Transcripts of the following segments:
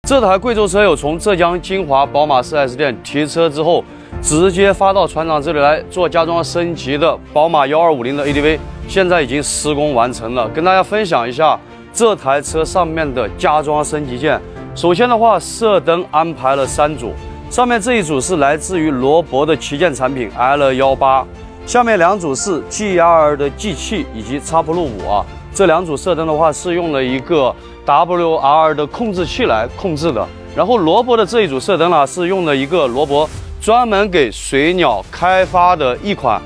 这台贵州车友从浙江金华宝马 4S 店提车之后，直接发到船厂这里来做加装升级的宝马1250的 ADV， 现在已经施工完成了，跟大家分享一下这台车上面的加装升级件。首先的话，射灯安排了3组，上面这一组是来自于罗博的旗舰产品 L18， 下面2组是 GR 的 G7 以及 X+5啊。这2组射灯的话是用了一个 WR 的控制器来控制的，然后罗博的这一组射灯呢是用了一个罗博专门给水鸟开发的一款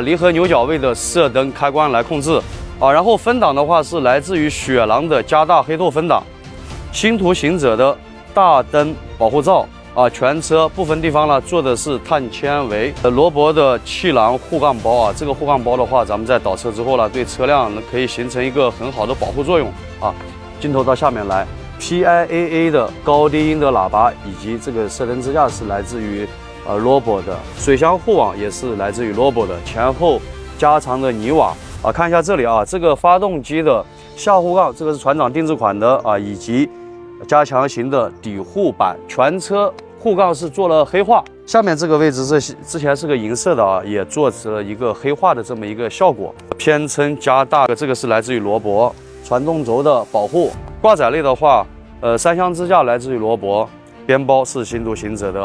离合牛角位的射灯开关来控制然后分档的话是来自于雪狼的加大黑透分档，星途行者的大灯保护罩全车部分地方呢做的是碳纤维，罗博的气囊护杠包这个护杠包的话，咱们在倒车之后呢，对车辆可以形成一个很好的保护作用镜头到下面来 ，PIAA 的高低音的喇叭以及这个射灯支架是来自于罗博的，水箱护网也是来自于罗博的，前后加长的泥瓦看一下这里这个发动机的下护杠，这个是船厂定制款的以及加强型的底护板，全车护杠是做了黑化，下面这个位置之前是个银色的也做了一个黑化的这么一个效果，偏撑加大，这个是来自于罗博，传动轴的保护，挂载类的话，3箱支架来自于罗博，边包是星途行者的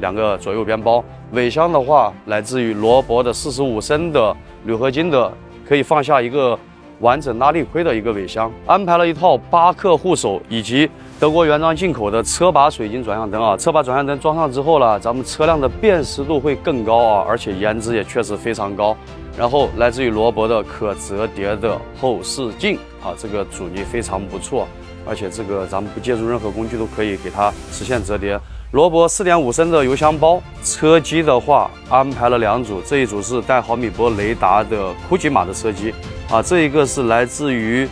2个左右边包，尾箱的话来自于罗博的45升的铝合金的，可以放下一个完整拉力盔的一个尾箱，安排了一套巴克护手以及德国原装进口的车把水晶转向灯车把转向灯装上之后呢，咱们车辆的辨识度会更高而且颜值也确实非常高。然后来自于罗博的可折叠的后视镜这个阻尼非常不错，而且这个咱们不借助任何工具都可以给它实现折叠。罗博4.5升的油箱包，车机的话安排了2组，这一组是带毫米波雷达的酷吉马的车机这一个是来自于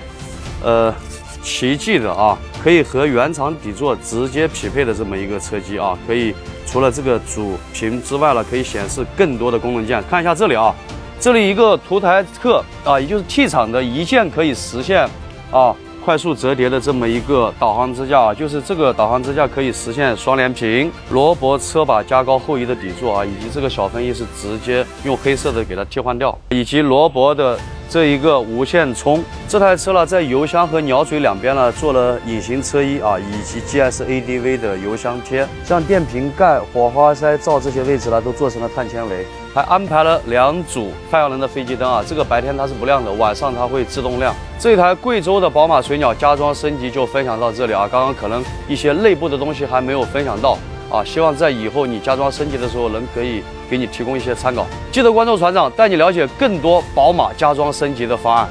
奇迹的可以和原厂底座直接匹配的这么一个车机可以除了这个主屏之外呢，可以显示更多的功能键。看一下这里这里一个图台特也就是 T 厂的一键可以实现快速折叠的这么一个导航支架就是这个导航支架可以实现双联屏，罗博车把加高后移的底座以及这个小分翼是直接用黑色的给它替换掉，以及罗博的这一个无线充。这台车呢，在油箱和鸟嘴两边呢做了隐形车衣以及 GS ADV 的油箱贴，像电瓶盖、火花塞罩这些位置呢都做成了碳纤维，还安排了2组太阳能的飞机灯这个白天它是不亮的，晚上它会自动亮。这台贵州的宝马水鸟加装升级就分享到这里刚刚可能一些内部的东西还没有分享到希望在以后你加装升级的时候可以给你提供一些参考。记得关注船长，带你了解更多宝马加装升级的方案。